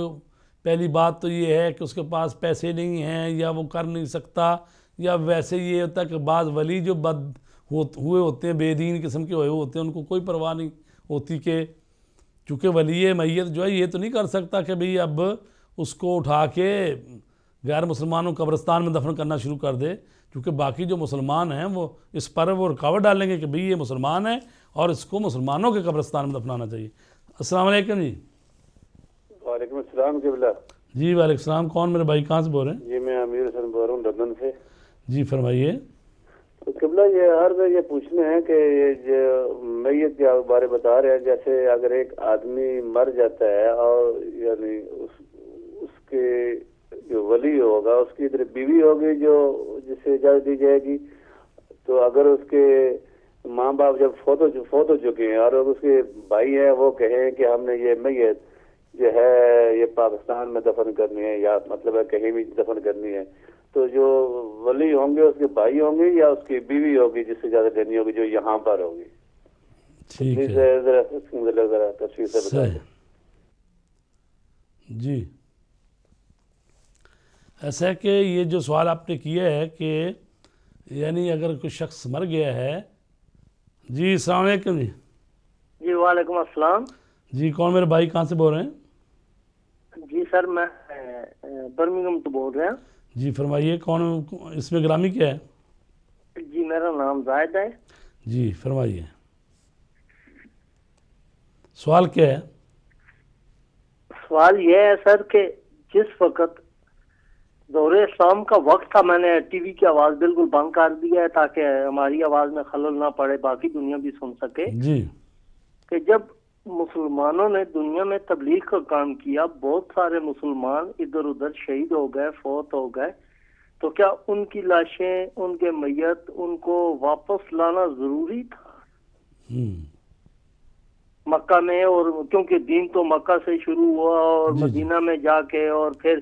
پہلی بات تو یہ ہے کہ اس کے پاس پیسے نہیں ہیں یا وہ کر نہیں سکتا، یا ویسے یہ ہوتا ہے کہ بعض ولی جو بد ہوئے ہوتے ہیں، بے دین قسم کے ہوئے ہوتے ہیں، ان کو کوئی پرواہ نہیں ہوتی کہ چونکہ ولی میت جو ہے یہ تو نہیں کر سکتا کہ بھئی اب اس کو اٹھا کے غیر مسلمانوں قبرستان میں دفن کرنا شروع کر دے، کیونکہ باقی جو مسلمان ہیں وہ اس پر وہ رکاوٹ ڈالیں گے کہ بھئی یہ مسلمان ہے اور اس کو مسلمانوں کے قبرستان میں دفنانا چاہیے۔ السلام علیکم جی۔ وعلیکم السلام قبلہ۔ جی وعلیکم السلام، کون میرے بھائی، کہاں سے بول رہے ہیں؟ جی میں امیر حسن بول رہا ہوں لندن سے۔ جی فرمائیے۔ تو قبلہ یہ عرض یہ پوچھنا ہے کہ یہ جو میت کے بارے بتا رہے ہیں، جیسے اگر ایک آدمی مر جاتا ہے اور یعنی اس کے جو ولی ہوگا اس کی ادھر بیوی ہوگی جو جسے اجازت دی جائے گی، تو اگر اس کے ماں باپ جب فوت ہو چکے ہیں اور اس کے بھائی ہیں وہ کہیں کہ ہم نے یہ میت جو ہے یہ پاکستان میں دفن کرنی ہے یا مطلب ہے کہیں بھی دفن کرنی ہے، تو جو ولی ہوں گے اس کے بھائی ہوں گے یا اس کی بیوی ہوگی جس سے اجازت دینی ہوگی جو یہاں پر ہوگی؟ ٹھیک ہے، ذرا تفصیل سے بتائیں۔ جی ایسا ہے کہ یہ جو سوال آپ نے کیا ہے کہ یعنی اگر کوئی شخص مر گیا ہے۔ جی السلام علیکم جی۔ جی وعلیکم السلام۔ جی کون میرے بھائی، کہاں سے بول رہے ہیں؟ جی سر میں برمنگھم سے بول رہے ہیں۔ جی فرمائیے، کون اس میں گرامی کیا ہے؟ جی میرا نام زاہد ہے۔ جی فرمائیے، سوال کیا ہے؟ سوال یہ ہے سر کہ جس وقت دور اسلام کا وقت تھا، میں نے ٹی وی کی آواز بالکل بند کر دیا ہے تاکہ ہماری آواز میں خلل نہ پڑے، باقی دنیا بھی سن سکے، جی کہ جب مسلمانوں نے دنیا میں تبلیغ کا کام کیا، بہت سارے مسلمان ادھر ادھر شہید ہو گئے، فوت ہو گئے، تو کیا ان کی لاشیں، ان کے میت، ان کو واپس لانا ضروری تھا مکہ میں؟ اور کیونکہ دین تو مکہ سے شروع ہوا اور مدینہ میں جا کے، اور پھر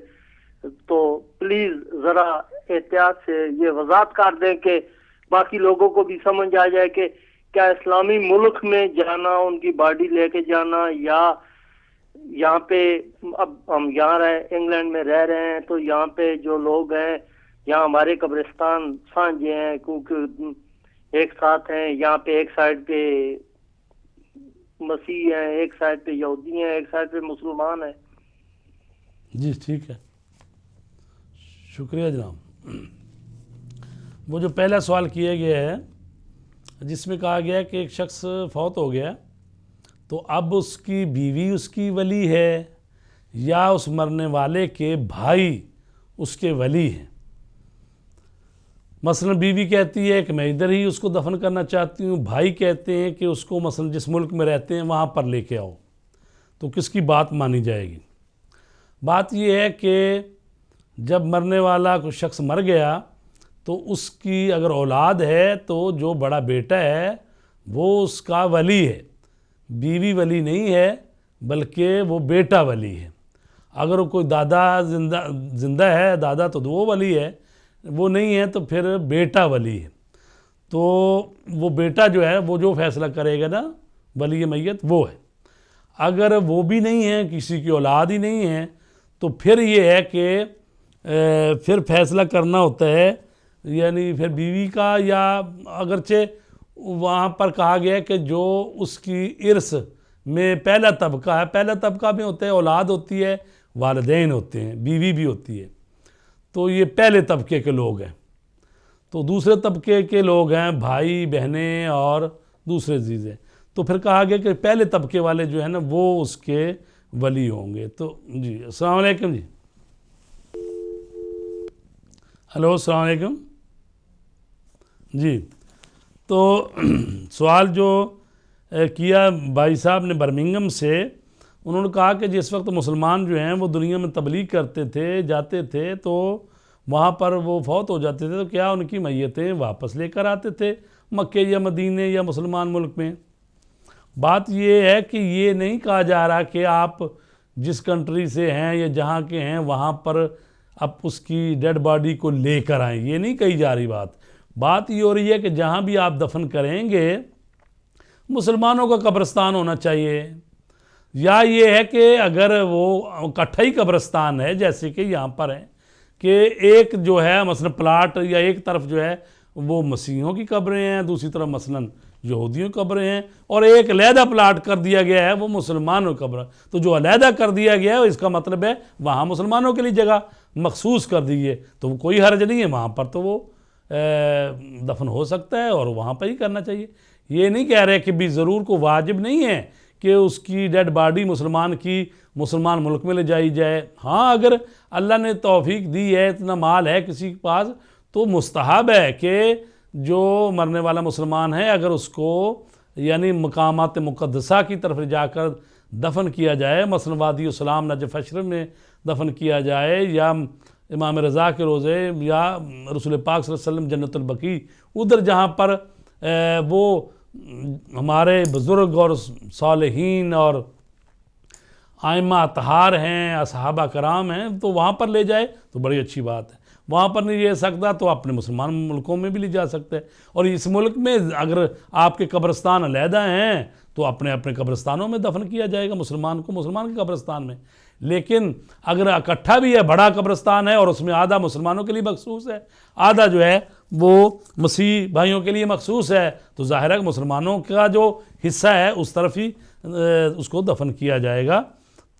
تو پلیز ذرا احتیاط سے یہ وضاحت کر دیں کہ باقی لوگوں کو بھی سمجھ آ جائے کہ کیا اسلامی ملک میں جانا، ان کی باڈی لے کے جانا، یا یہاں پہ اب ہم یہاں انگلینڈ میں رہ رہے ہیں تو یہاں پہ جو لوگ ہیں یہاں ہمارے قبرستان سانجھے ہیں کیونکہ ایک ساتھ ہیں، یہاں پہ ایک سائڈ پہ مسیح ہیں، ایک سائڈ پہ یہودی ہیں، ایک سائڈ پہ مسلمان ہیں۔ جی ٹھیک ہے، شکریہ جناب۔ وہ جو پہلا سوال کیا گیا ہے جس میں کہا گیا کہ ایک شخص فوت ہو گیا تو اب اس کی بیوی اس کی ولی ہے یا اس مرنے والے کے بھائی اس کے ولی ہیں؟ مثلا بیوی کہتی ہے کہ میں ادھر ہی اس کو دفن کرنا چاہتی ہوں، بھائی کہتے ہیں کہ اس کو مثلا جس ملک میں رہتے ہیں وہاں پر لے کے آؤ، تو کس کی بات مانی جائے گی؟ بات یہ ہے کہ جب مرنے والا کوئی شخص مر گیا تو اس کی اگر اولاد ہے تو جو بڑا بیٹا ہے وہ اس کا ولی ہے، بیوی ولی نہیں ہے بلکہ وہ بیٹا ولی ہے۔ اگر کوئی دادا زندہ ہے، دادا تو وہ ولی ہے، وہ نہیں ہے تو پھر بیٹا ولی ہے۔ تو وہ بیٹا جو ہے وہ جو فیصلہ کرے گا نا ولی میت وہ ہے۔ اگر وہ بھی نہیں ہے، کسی کی اولاد ہی نہیں ہے، تو پھر یہ ہے کہ پھر فیصلہ کرنا ہوتا ہے، یعنی پھر بیوی کا، یا اگرچہ وہاں پر کہا گیا ہے کہ جو اس کی ارث میں پہلا طبقہ ہے، پہلا طبقہ میں ہوتا ہے اولاد ہوتی ہے، والدین ہوتے ہیں، بیوی بھی ہوتی ہے، تو یہ پہلے طبقے کے لوگ ہیں۔ تو دوسرے طبقے کے لوگ ہیں بھائی بہنیں اور دوسرے چیزیں، تو پھر کہا گیا کہ پہلے طبقے والے جو ہیں نا وہ اس کے ولی ہوں گے۔ تو جی السلام علیکم جی، ہلو السلام علیکم جی۔ تو سوال جو کیا بھائی صاحب نے برمنگھم سے، انہوں نے کہا کہ جس وقت مسلمان جو ہیں وہ دنیا میں تبلیغ کرتے تھے، جاتے تھے، تو وہاں پر وہ فوت ہو جاتے تھے تو کیا ان کی میتیں واپس لے کر آتے تھے مکے یا مدینے یا مسلمان ملک میں؟ بات یہ ہے کہ یہ نہیں کہا جا رہا کہ آپ جس کنٹری سے ہیں یا جہاں کے ہیں وہاں پر اب اس کی ڈیڈ باڈی کو لے کر آئیں، یہ نہیں کہی جا رہی بات یہ ہو رہی ہے کہ جہاں بھی آپ دفن کریں گے مسلمانوں کا قبرستان ہونا چاہیے، یا یہ ہے کہ اگر وہ اکٹھا ہی قبرستان ہے جیسے کہ یہاں پر ہے کہ ایک جو ہے مثلا پلاٹ یا ایک طرف جو ہے وہ مسیحیوں کی قبریں ہیں، دوسری طرف مثلا یہودیوں کی قبریں ہیں، اور ایک علیحدہ پلاٹ کر دیا گیا ہے وہ مسلمانوں کی قبر، تو جو علیحدہ کر دیا گیا ہے اس کا مطلب ہے وہاں مسلمانوں کے لیے جگہ مخصوص کر دی ہے، تو کوئی حرج نہیں ہے، وہاں پر تو وہ دفن ہو سکتا ہے اور وہاں پہ ہی کرنا چاہیے۔ یہ نہیں کہہ رہے کہ بھی ضرور کو واجب نہیں ہے کہ اس کی ڈیڈ باڈی مسلمان کی مسلمان ملک میں لے جائی جائے۔ ہاں اگر اللہ نے توفیق دی ہے، اتنا مال ہے کسی کے پاس، تو مستحب ہے کہ جو مرنے والا مسلمان ہے اگر اس کو یعنی مقامات مقدسہ کی طرف لے جا کر دفن کیا جائے، مثلا وادی السلام نجف اشرف میں دفن کیا جائے، یا امام رضا کے روضے، یا رسول پاک صلی اللہ علیہ وسلم جنت البقیع، ادھر جہاں پر وہ ہمارے بزرگ اور صالحین اور ائمہ اطہار ہیں، اصحابہ کرام ہیں، تو وہاں پر لے جائے تو بڑی اچھی بات ہے۔ وہاں پر نہیں لے سکتا تو اپنے مسلمان ملکوں میں بھی لے جا سکتے ہیں، اور اس ملک میں اگر آپ کے قبرستان علیحدہ ہیں تو اپنے اپنے قبرستانوں میں دفن کیا جائے گا مسلمان کو مسلمان کے قبرستان میں۔ لیکن اگر اکٹھا بھی ہے، بڑا قبرستان ہے اور اس میں آدھا مسلمانوں کے لیے مخصوص ہے، آدھا جو ہے وہ مسیح بھائیوں کے لیے مخصوص ہے، تو ظاہر ہے کہ مسلمانوں کا جو حصہ ہے اس طرف ہی اس کو دفن کیا جائے گا۔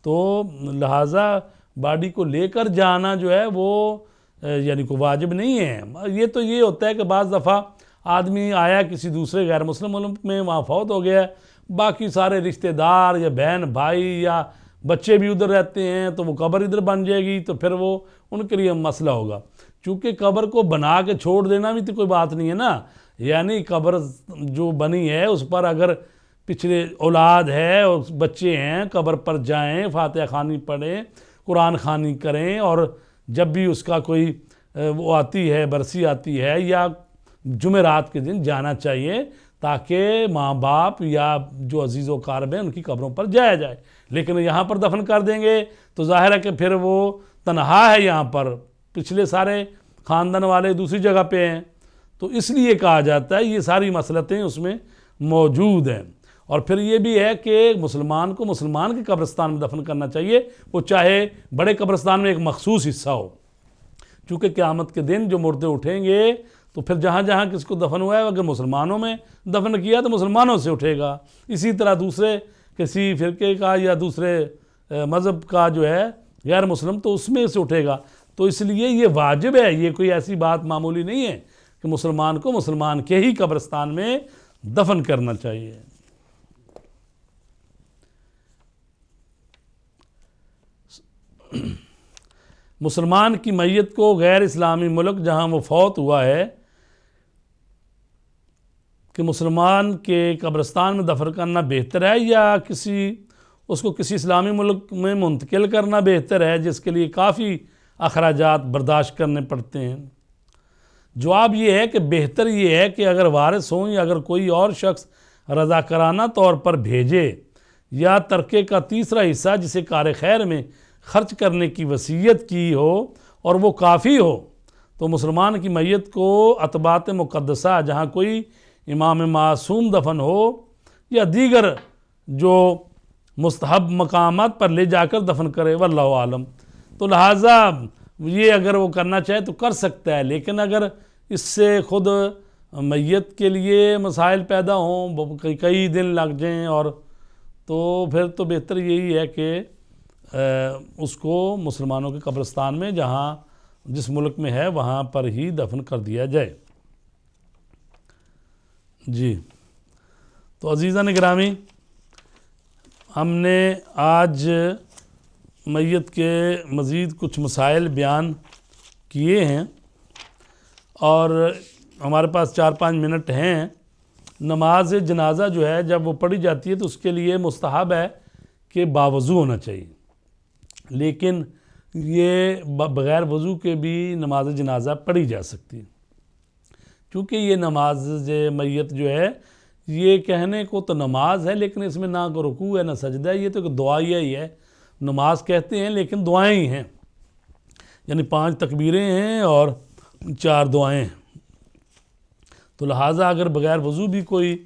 تو لہٰذا باڈی کو لے کر جانا جو ہے وہ یعنی کوئی واجب نہیں ہے۔ یہ تو یہ ہوتا ہے کہ بعض دفعہ آدمی آیا کسی دوسرے غیر مسلم ملک میں، وہاں فوت ہو گیا، باقی سارے رشتہ دار یا بہن بھائی یا بچے بھی ادھر رہتے ہیں، تو وہ قبر ادھر بن جائے گی تو پھر وہ ان کے لیے مسئلہ ہوگا۔ چونکہ قبر کو بنا کے چھوڑ دینا بھی تو کوئی بات نہیں ہے نا، یعنی قبر جو بنی ہے اس پر اگر پچھلے اولاد ہے اور بچے ہیں، قبر پر جائیں، فاتحہ خوانی پڑھیں، قرآن خوانی کریں، اور جب بھی اس کا کوئی وہ آتی ہے برسی آتی ہے یا جمعرات کے دن جانا چاہیے، تاکہ ماں باپ یا جو عزیز و اقارب ہیں ان کی قبروں پر جایا جائے۔ لیکن یہاں پر دفن کر دیں گے تو ظاہر ہے کہ پھر وہ تنہا ہے، یہاں پر پچھلے سارے خاندان والے دوسری جگہ پہ ہیں، تو اس لیے کہا جاتا ہے یہ ساری مصلحتیں اس میں موجود ہیں۔ اور پھر یہ بھی ہے کہ مسلمان کو مسلمان کے قبرستان میں دفن کرنا چاہیے، وہ چاہے بڑے قبرستان میں ایک مخصوص حصہ ہو، چونکہ قیامت کے دن جو مردے اٹھیں گے تو پھر جہاں جہاں کس کو دفن ہوا ہے اگر مسلمانوں میں دفن کیا تو مسلمانوں سے اٹھے گا، اسی طرح دوسرے کسی فرقے کا یا دوسرے مذہب کا جو ہے غیر مسلم تو اس میں سے اٹھے گا۔ تو اس لیے یہ واجب ہے، یہ کوئی ایسی بات معمولی نہیں ہے کہ مسلمان کو مسلمان کے ہی قبرستان میں دفن کرنا چاہیے۔ مسلمان کی میت کو غیر اسلامی ملک جہاں وہ فوت ہوا ہے کہ مسلمان کے قبرستان میں دفن کرنا بہتر ہے یا اس کو کسی اسلامی ملک میں منتقل کرنا بہتر ہے جس کے لیے کافی اخراجات برداشت کرنے پڑتے ہیں؟ جواب یہ ہے کہ بہتر یہ ہے کہ اگر وارث ہوں یا اگر کوئی اور شخص رضاکارانہ طور پر بھیجے یا ترکے کا تیسرا حصہ جسے کار خیر میں خرچ کرنے کی وصیت کی ہو اور وہ کافی ہو، تو مسلمان کی میت کو اتباعات مقدسہ جہاں کوئی امام معصوم دفن ہو یا دیگر جو مستحب مقامات پر لے جا کر دفن کرے، واللہ عالم۔ تو لہٰذا یہ اگر وہ کرنا چاہے تو کر سکتا ہے، لیکن اگر اس سے خود میت کے لیے مسائل پیدا ہوں، کئی دن لگ جائیں، اور تو پھر تو بہتر یہی ہے کہ اس کو مسلمانوں کے قبرستان میں جس ملک میں ہے وہاں پر ہی دفن کر دیا جائے۔ جی تو عزیزان گرامی، ہم نے آج میت کے مزید کچھ مسائل بیان کیے ہیں، اور ہمارے پاس 4-5 منٹ ہیں۔ نماز جنازہ جو ہے جب وہ پڑھی جاتی ہے تو اس کے لیے مستحب ہے کہ باوضو ہونا چاہیے، لیکن یہ بغیر وضو کے بھی نماز جنازہ پڑھی جا سکتی ہے، کیونکہ یہ نماز میت جو ہے یہ کہنے کو تو نماز ہے، لیکن اس میں نہ کوئی رکوع ہے نہ سجدہ ہے، یہ تو دعائیہ ہی ہے۔ نماز کہتے ہیں لیکن دعائیں ہی ہیں، یعنی 5 تکبیریں ہیں اور 4 دعائیں ہیں۔ تو لہٰذا اگر بغیر وضو بھی کوئی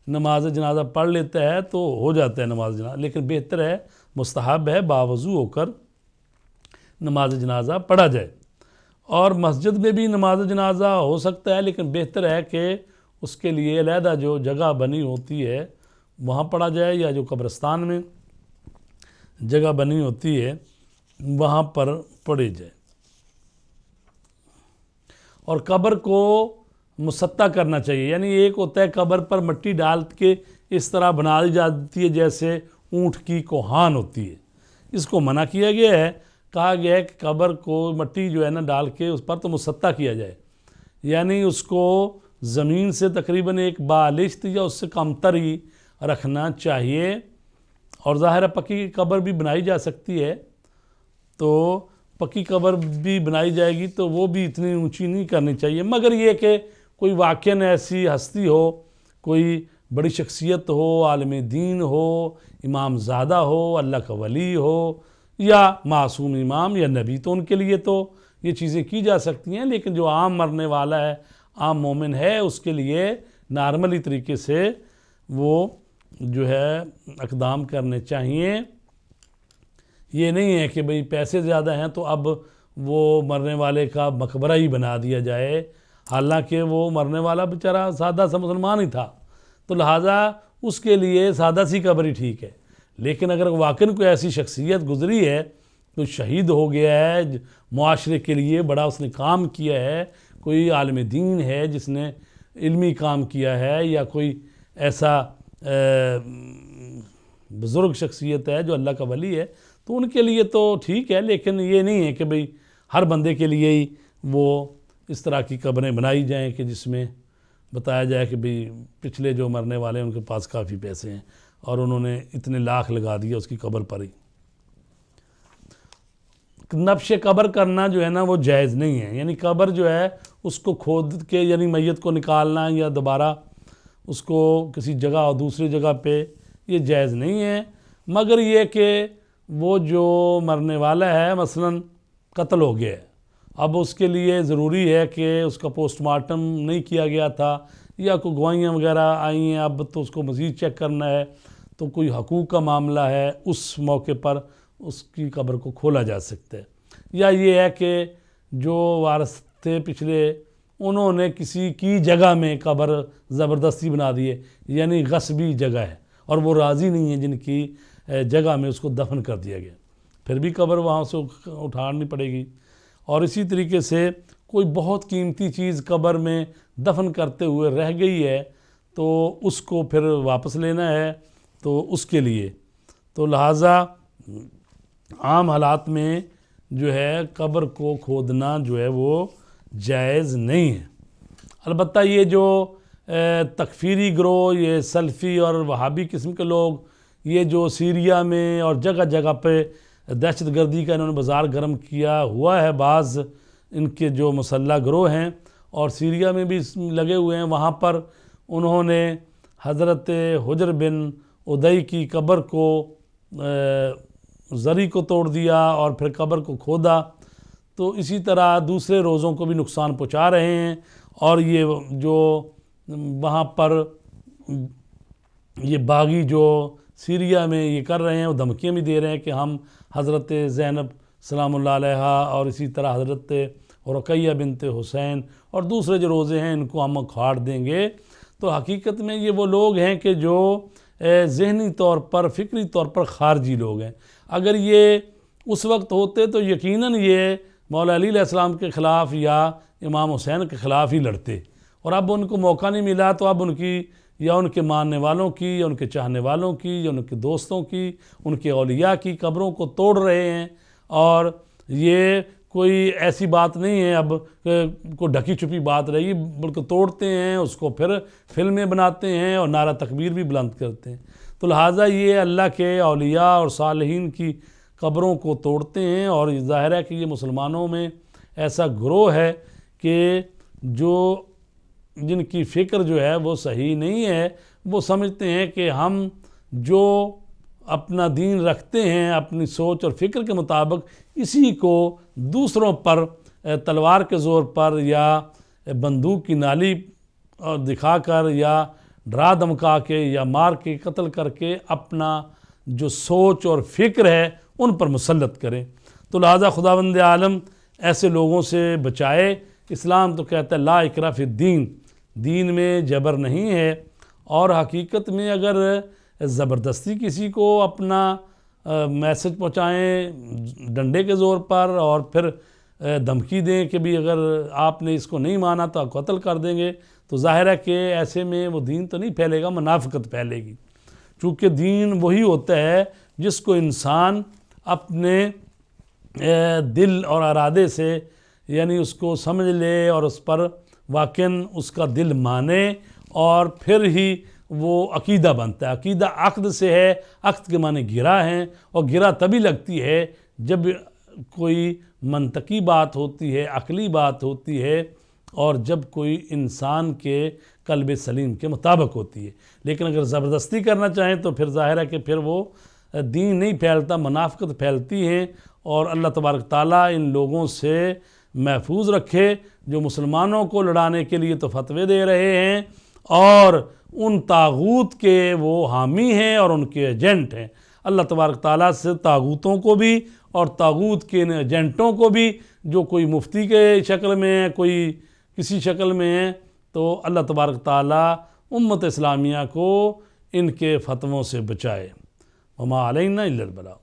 نماز جنازہ پڑھ لیتا ہے تو ہو جاتا ہے نماز جنازہ، لیکن بہتر ہے، مستحب ہے باوضو ہو کر نماز جنازہ پڑھا جائے۔ اور مسجد میں بھی نماز جنازہ ہو سکتا ہے، لیکن بہتر ہے کہ اس کے لیے علیحدہ جو جگہ بنی ہوتی ہے وہاں پڑھا جائے، یا جو قبرستان میں جگہ بنی ہوتی ہے وہاں پر پڑھی جائے۔ اور قبر کو مسطح کرنا چاہیے، یعنی ایک ہوتا ہے قبر پر مٹی ڈال کے اس طرح بنا دی جاتی ہے جیسے اونٹ کی کوہان ہوتی ہے، اس کو منع کیا گیا ہے۔ کہا گیا ہے کہ قبر کو مٹی جو ہے نا ڈال کے اس پر تو مسطح کیا جائے، یعنی اس کو زمین سے تقریباً 1 بالشت یا اس سے کم تر ہی رکھنا چاہیے۔ اور ظاہر ہے پکی قبر بھی بنائی جا سکتی ہے، تو پکی قبر بھی بنائی جائے گی تو وہ بھی اتنی اونچی نہیں کرنی چاہیے، مگر یہ کہ کوئی واقعاً ایسی ہستی ہو، کوئی بڑی شخصیت ہو، عالم دین ہو، امام زادہ ہو، اللہ کا ولی ہو، یا معصوم امام یا نبی، تو ان کے لیے تو یہ چیزیں کی جا سکتی ہیں، لیکن جو عام مرنے والا ہے، عام مومن ہے، اس کے لیے نارملی طریقے سے وہ جو ہے اقدام کرنے چاہیے۔ یہ نہیں ہے کہ بھئی پیسے زیادہ ہیں تو اب وہ مرنے والے کا مقبرہ ہی بنا دیا جائے، حالانکہ وہ مرنے والا بیچارہ سادہ سا مسلمان ہی تھا، تو لہٰذا اس کے لیے سادہ سی قبر ہی ٹھیک ہے۔ لیکن اگر واقعاً کوئی ایسی شخصیت گزری ہے، کوئی شہید ہو گیا ہے، معاشرے کے لیے بڑا اس نے کام کیا ہے، کوئی عالم دین ہے جس نے علمی کام کیا ہے، یا کوئی ایسا بزرگ شخصیت ہے جو اللہ کا ولی ہے، تو ان کے لیے تو ٹھیک ہے، لیکن یہ نہیں ہے کہ بھئی ہر بندے کے لیے ہی وہ اس طرح کی قبریں بنائی جائیں کہ جس میں بتایا جائے کہ بھئی پچھلے جو مرنے والے ہیں ان کے پاس کافی پیسے ہیں اور انہوں نے اتنے لاکھ لگا دیا اس کی قبر پر ہی۔ نبش قبر کرنا جو ہے نا وہ جائز نہیں ہے، یعنی قبر جو ہے اس کو کھود کے یعنی میت کو نکالنا یا دوبارہ اس کو کسی جگہ اور دوسری جگہ پہ، یہ جائز نہیں ہے، مگر یہ کہ وہ جو مرنے والا ہے مثلاً قتل ہو گیا ہے، اب اس کے لیے ضروری ہے کہ اس کا پوسٹ مارٹم نہیں کیا گیا تھا، یا کوئی گواہیاں وغیرہ آئی ہیں اب تو اس کو مزید چیک کرنا ہے، تو کوئی حقوق کا معاملہ ہے، اس موقع پر اس کی قبر کو کھولا جا سکتا ہے۔ یا یہ ہے کہ جو وارث تھے پچھلے، انہوں نے کسی کی جگہ میں قبر زبردستی بنا دی ہے، یعنی غصبی جگہ ہے، اور وہ راضی نہیں ہیں جن کی جگہ میں اس کو دفن کر دیا گیا، پھر بھی قبر وہاں سے اٹھانی پڑے گی۔ اور اسی طریقے سے کوئی بہت قیمتی چیز قبر میں دفن کرتے ہوئے رہ گئی ہے تو اس کو پھر واپس لینا ہے، تو اس کے لیے تو لہٰذا عام حالات میں جو ہے قبر کو کھودنا جو ہے وہ جائز نہیں ہے۔ البتہ یہ جو تکفیری گروہ، یہ سلفی اور وہابی قسم کے لوگ، یہ جو سیریا میں اور جگہ جگہ پہ دہشت گردی کا انہوں نے بازار گرم کیا ہوا ہے، بعض ان کے جو مسلح گروہ ہیں اور سیریا میں بھی لگے ہوئے ہیں، وہاں پر انہوں نے حضرت حجر بن ادئی کی قبر کو زری کو توڑ دیا اور پھر قبر کو کھودا، تو اسی طرح دوسرے روزوں کو بھی نقصان پہنچا رہے ہیں۔ اور یہ جو وہاں پر یہ باغی جو سیریا میں یہ کر رہے ہیں، وہ دھمکیاں بھی دے رہے ہیں کہ ہم حضرت زینب سلام اللہ علیہا اور اسی طرح حضرت اور رقیہ بنت حسین اور دوسرے جو روزے ہیں ان کو ہم اکھاڑ دیں گے. تو حقیقت میں یہ وہ لوگ ہیں کہ جو ذہنی طور پر فکری طور پر خارجی لوگ ہیں. اگر یہ اس وقت ہوتے تو یقیناً یہ مولا علی علیہ السلام کے خلاف یا امام حسین کے خلاف ہی لڑتے، اور اب ان کو موقع نہیں ملا تو اب ان کی یا ان کے ماننے والوں کی یا ان کے چاہنے والوں کی یا ان کے دوستوں کی، ان کے اولیاء کی قبروں کو توڑ رہے ہیں. اور یہ کوئی ایسی بات نہیں ہے اب کوئی ڈھکی چھپی بات رہی، بلکہ توڑتے ہیں اس کو، پھر فلمیں بناتے ہیں اور نعرہ تکبیر بھی بلند کرتے ہیں. تو لہٰذا یہ اللہ کے اولیاء اور صالحین کی قبروں کو توڑتے ہیں. اور ظاہر ہے کہ یہ مسلمانوں میں ایسا گروہ ہے کہ جن کی فکر جو ہے وہ صحیح نہیں ہے. وہ سمجھتے ہیں کہ ہم جو اپنا دین رکھتے ہیں اپنی سوچ اور فکر کے مطابق، اسی کو دوسروں پر تلوار کے زور پر یا بندوق کی نالی دکھا کر یا ڈرا دھمکا کے یا مار کے قتل کر کے اپنا جو سوچ اور فکر ہے ان پر مسلط کریں. تو لہٰذا خداوند عالم ایسے لوگوں سے بچائے. اسلام تو کہتا ہے لا اکراہ فی الدین، دین میں جبر نہیں ہے. اور حقیقت میں اگر زبردستی کسی کو اپنا میسج پہنچائیں ڈنڈے کے زور پر اور پھر دھمکی دیں کہ بھی اگر آپ نے اس کو نہیں مانا تو قتل کر دیں گے، تو ظاہر ہے کہ ایسے میں وہ دین تو نہیں پھیلے گا، منافقت پھیلے گی. چونکہ دین وہی ہوتا ہے جس کو انسان اپنے دل اور ارادے سے یعنی اس کو سمجھ لے اور اس پر واقعاً اس کا دل مانے، اور پھر ہی وہ عقیدہ بنتا ہے. عقیدہ عقد سے ہے، عقد کے معنی گرہ ہیں، اور گرہ تبھی لگتی ہے جب کوئی منطقی بات ہوتی ہے، عقلی بات ہوتی ہے، اور جب کوئی انسان کے قلب سلیم کے مطابق ہوتی ہے. لیکن اگر زبردستی کرنا چاہیں تو پھر ظاہر ہے کہ پھر وہ دین نہیں پھیلتا، منافقت پھیلتی ہے. اور اللہ تبارک تعالیٰ ان لوگوں سے محفوظ رکھے جو مسلمانوں کو لڑانے کے لیے تو فتوے دے رہے ہیں اور ان طاغوت کے وہ حامی ہیں اور ان کے ایجنٹ ہیں. اللہ تبارک تعالیٰ سے طاغوتوں کو بھی اور طاغوت کے ایجنٹوں کو بھی، جو کوئی مفتی کے شکل میں ہیں، کوئی کسی شکل میں ہیں، تو اللہ تبارک تعالیٰ امت اسلامیہ کو ان کے فتووں سے بچائے. وما علینا الا البلاغ.